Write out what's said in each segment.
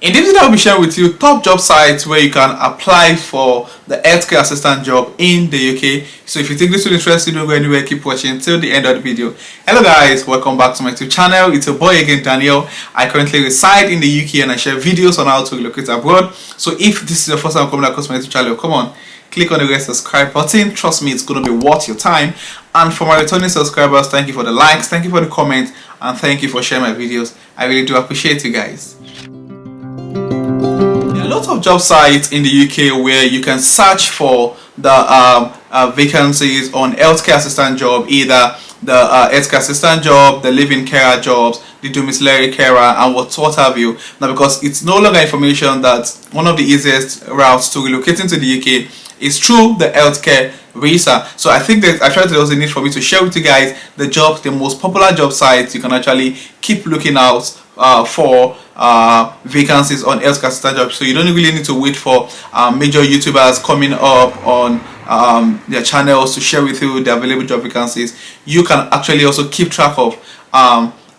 In this video, I'll be sharing with you top job sites where you can apply for the healthcare assistant job in the UK. So if you think this will interest you, don't go anywhere, keep watching till the end of the video. Hello guys, welcome back to my YouTube channel. It's your boy again, Daniel. I currently reside in the UK and I share videos on how to relocate abroad. So if this is your first time coming across my YouTube channel, come on, click on the red subscribe button. Trust me, it's going to be worth your time. And for my returning subscribers, thank you for the likes, thank you for the comments, and thank you for sharing my videos. I really do appreciate you guys. There are lots of job sites in the UK where you can search for the vacancies on healthcare assistant job, either the healthcare assistant job, the living carer jobs, the domiciliary carer, and what have you. Now, because it's no longer information that one of the easiest routes to relocating to the UK is through the healthcare visa. So I think that I felt there was a need for me to share with you guys the jobs, the most popular job sites you can actually keep looking out for vacancies on healthcare assistant jobs. So you don't really need to wait for major YouTubers coming up on their channels to share with you the available job vacancies. You can actually also keep track of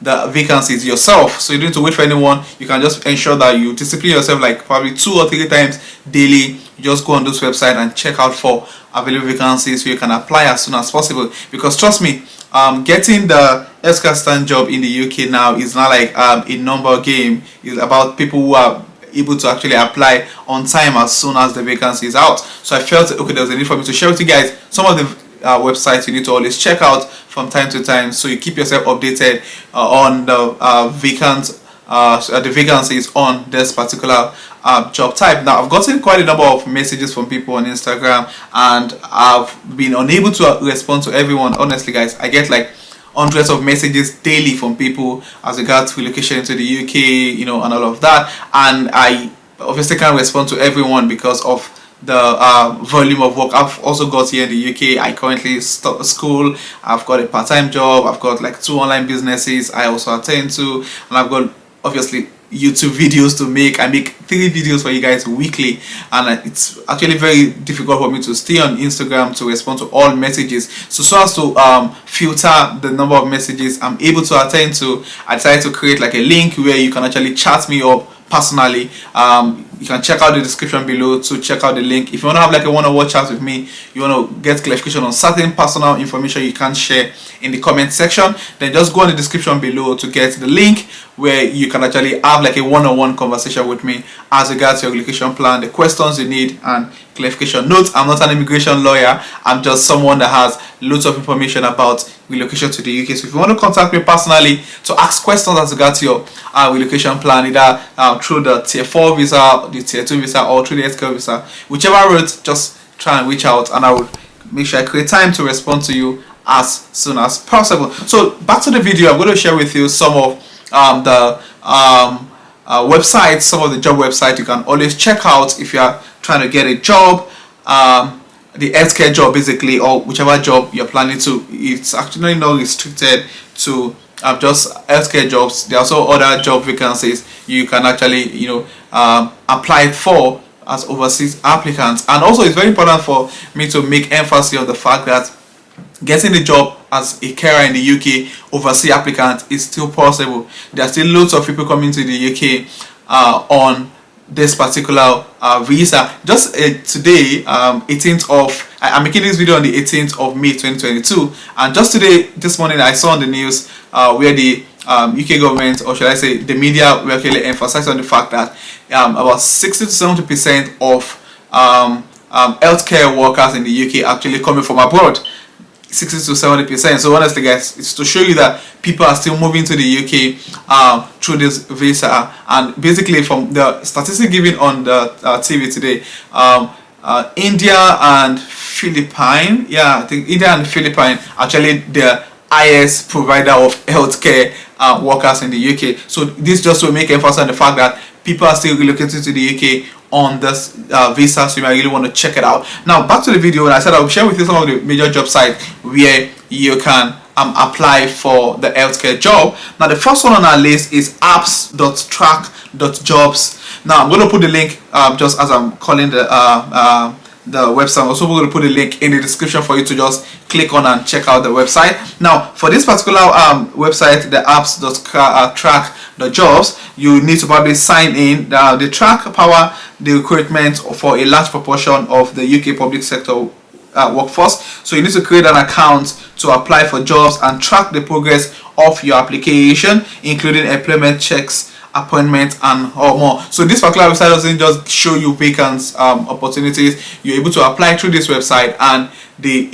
the vacancies yourself, so you don't need to wait for anyone. You can just ensure that you discipline yourself, like probably 2 or 3 times daily. You just go on this website and check out for available vacancies so you can apply as soon as possible. Because trust me, getting the healthcare assistant job in the UK now is not like a number game. It's about people who are able to actually apply on time as soon as the vacancy is out. So I felt okay, there was a need for me to share with you guys some of the websites you need to always check out from time to time, so you keep yourself updated on the vacancies on this particular job type. Now, I've gotten quite a number of messages from people on Instagram, and I've been unable to respond to everyone. Honestly, guys, I get like hundreds of messages daily from people as regards relocation to the UK, and all of that, and I obviously can't respond to everyone because of the volume of work I've also got here in the UK. I currently start school, I've got a part-time job, I've got like 2 online businesses I also attend to, and I've got obviously YouTube videos to make. I make 3 videos for you guys weekly, and it's actually very difficult for me to stay on Instagram to respond to all messages. So as to filter the number of messages I'm able to attend to, I decided to create like a link where you can actually chat me up personally. You can check out the description below to check out the link. If you want to have like a one-on-one chat with me, you want to get clarification on certain personal information you can't share in the comment section, then just go on the description below to get the link where you can actually have like a one-on-one conversation with me as regards your relocation plan, the questions you need, and clarification. Note, I'm not an immigration lawyer, I'm just someone that has loads of information about relocation to the UK. So if you want to contact me personally to ask questions as regards your relocation plan, either through the tier 4 visa, the tier 2 visa, or through the healthcare visa, whichever route, just try and reach out, and I will make sure I create time to respond to you as soon as possible. So back to the video, I'm going to share with you some of the websites, some of the job websites you can always check out if you are trying to get a job, the healthcare job basically, or whichever job you're planning to. It's actually not restricted to just healthcare jobs. There are also other job vacancies you can actually apply for as overseas applicants. And also, it's very important for me to make emphasis on the fact that getting a job as a carer in the UK overseas applicant is still possible. There are still loads of people coming to the UK on this particular visa. Just today, 18th of, I'm making this video on the 18th of May 2022, and just today, this morning, I saw on the news where the UK government, or should I say the media, were actually emphasized on the fact that about 60 to 70% of healthcare workers in the UK actually coming from abroad. 60 to 70%. So honestly, guys, it's to show you that people are still moving to the UK through this visa. And basically, from the statistics given on the TV today, India and Philippines, I think India and Philippines actually the highest provider of healthcare workers in the UK. So this just will make emphasis on the fact that people are still relocating to the UK on this visa, so you might really want to check it out. Now back to the video, and I said I'll share with you some of the major job sites where you can apply for the healthcare job. Now the first one on our list is apps.track.jobs. Now I'm going to put the link just as I'm calling the the website. I'm also going to put a link in the description for you to just click on and check out the website. Now, for this particular website, the apps.track the jobs, you need to probably sign in. They track power the recruitment for a large proportion of the UK public sector workforce. So you need to create an account to apply for jobs and track the progress of your application, including employment checks, appointment, and more. So this particular website doesn't just show you vacant opportunities. You're able to apply through this website, and they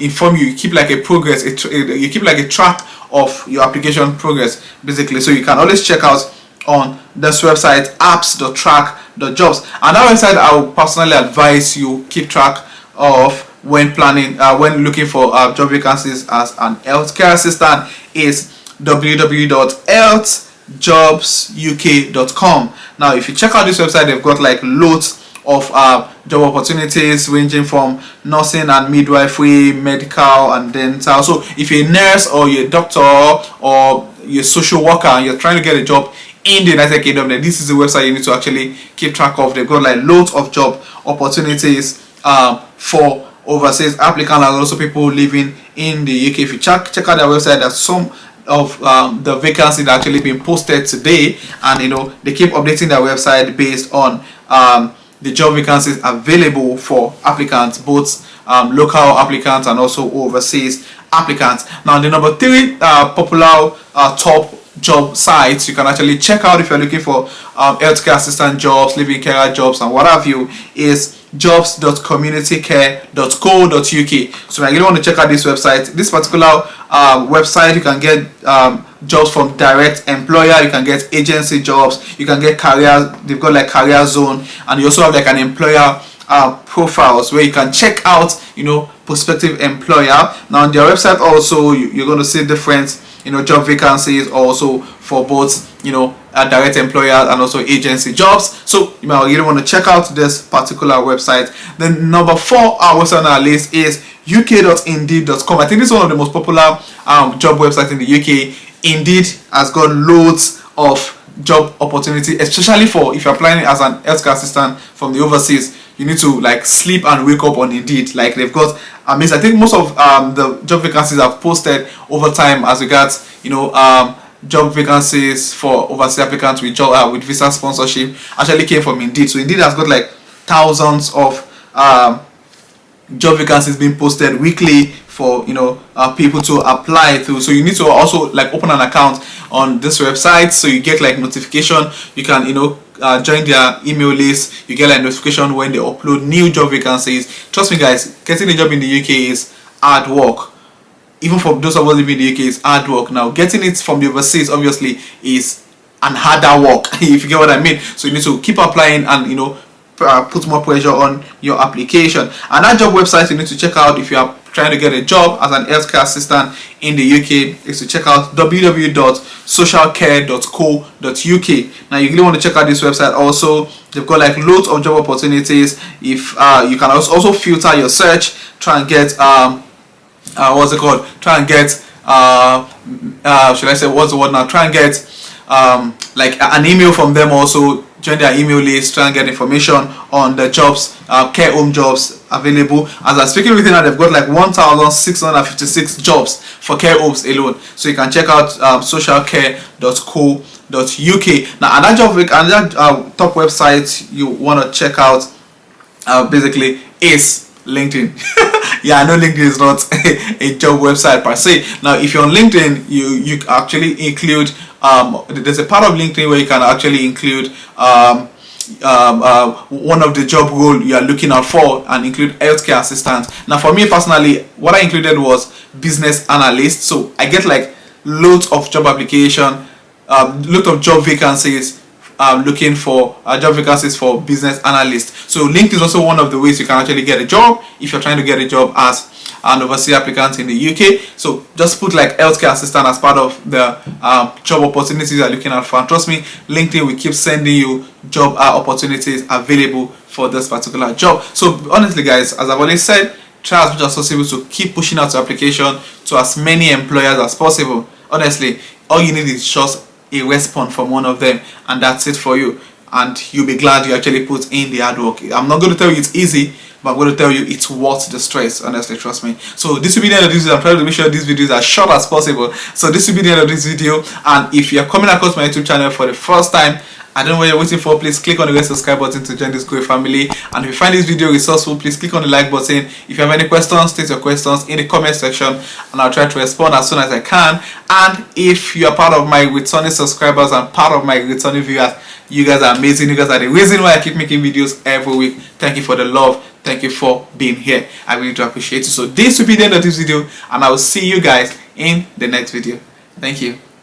inform you. You keep like a progress. You keep like a track of your application progress, basically. So you can always check out on this website, apps.track.jobs. And that website, I would personally advise you keep track of when planning, when looking for job vacancies as an healthcare assistant, is www.healthjobsuk.com. Now, if you check out this website, they've got like loads of job opportunities ranging from nursing and midwifery, medical and dental. So if you're a nurse or you're a doctor or you're a social worker and you're trying to get a job in the United Kingdom, then this is the website you need to actually keep track of. They've got like loads of job opportunities for overseas applicants and also people living in the UK. If you check out their website, there's some of the vacancies that actually been posted today, and they keep updating their website based on the job vacancies available for applicants, both local applicants and also overseas applicants. Now, the number 3 popular top job sites you can actually check out if you're looking for healthcare assistant jobs, living care jobs, and what have you, is jobs.communitycare.co.uk. So I really want to check out this website. This particular website, you can get jobs from direct employer, you can get agency jobs, you can get career. They've got like career zone, and you also have like an employer profiles where you can check out prospective employer. Now on their website also, you're going to see different job vacancies also for both direct employers and also agency jobs. So you might really want to check out this particular website. Then number 4 website on our list is uk.indeed.com. I think this is one of the most popular job websites in the UK. Indeed has got loads of job opportunity, especially for if you're applying as an healthcare assistant from the overseas. You need to like sleep and wake up on Indeed. Like they've got I think most of the job vacancies I've posted over time as regards job vacancies for overseas applicants with visa sponsorship actually came from Indeed. So Indeed has got like thousands of job vacancies being posted weekly for people to apply through. So you need to also like open an account on this website, so you get like notification. You can join their email list. You get like notification when they upload new job vacancies. Trust me guys, getting a job in the UK is hard work. Even for those of us living in the UK, is hard work. Now getting it from the overseas obviously is an harder work if you get what I mean. So you need to keep applying and put more pressure on your application. And that job website you need to check out if you are trying to get a job as an healthcare assistant in the UK is to check out www.socialcare.co.uk. Now you really want to check out this website also. They've got like loads of job opportunities. If you can also filter your search, try and get what's it called? Try and get should I say what's the word now? Try and get like an email from them also. Join their email list, try and get information on the jobs, care home jobs available. As I'm speaking with you now, they've got like 1,656 jobs for care homes alone. So you can check out socialcare.co.uk. Now another top website you want to check out basically is LinkedIn. Yeah, I know LinkedIn is not a job website per se. Now if you're on LinkedIn, you actually include there's a part of LinkedIn where you can actually include one of the job role you are looking out for and include healthcare assistant. Now for me personally, what I included was business analyst. So I get like loads of job application, loads of job vacancies, looking for job vacancies for business analyst. So LinkedIn is also one of the ways you can actually get a job if you're trying to get a job as an overseas applicant in the UK. So just put like healthcare assistant as part of the job opportunities you're looking out for, and trust me, LinkedIn will keep sending you job opportunities available for this particular job. So honestly guys, as I've already said, try as much as possible to keep pushing out your application to as many employers as possible. Honestly, all you need is just a response from one of them, and that's it for you. and you'll be glad you actually put in the hard work. I'm not going to tell you it's easy, but I'm going to tell you it's worth the stress, honestly, trust me. So this will be the end of this video. I'm trying to make sure these videos are short as possible. So this will be the end of this video, and if you're coming across my YouTube channel for the first time, I don't know what you're waiting for. Please click on the red subscribe button to join this great family. And if you find this video resourceful, please click on the like button. If you have any questions, state your questions in the comment section, and I'll try to respond as soon as I can. And if you are part of my returning subscribers and part of my returning viewers, you guys are amazing. You guys are the reason why I keep making videos every week. Thank you for the love. Thank you for being here. I really do appreciate it. So this will be the end of this video, and I will see you guys in the next video. Thank you.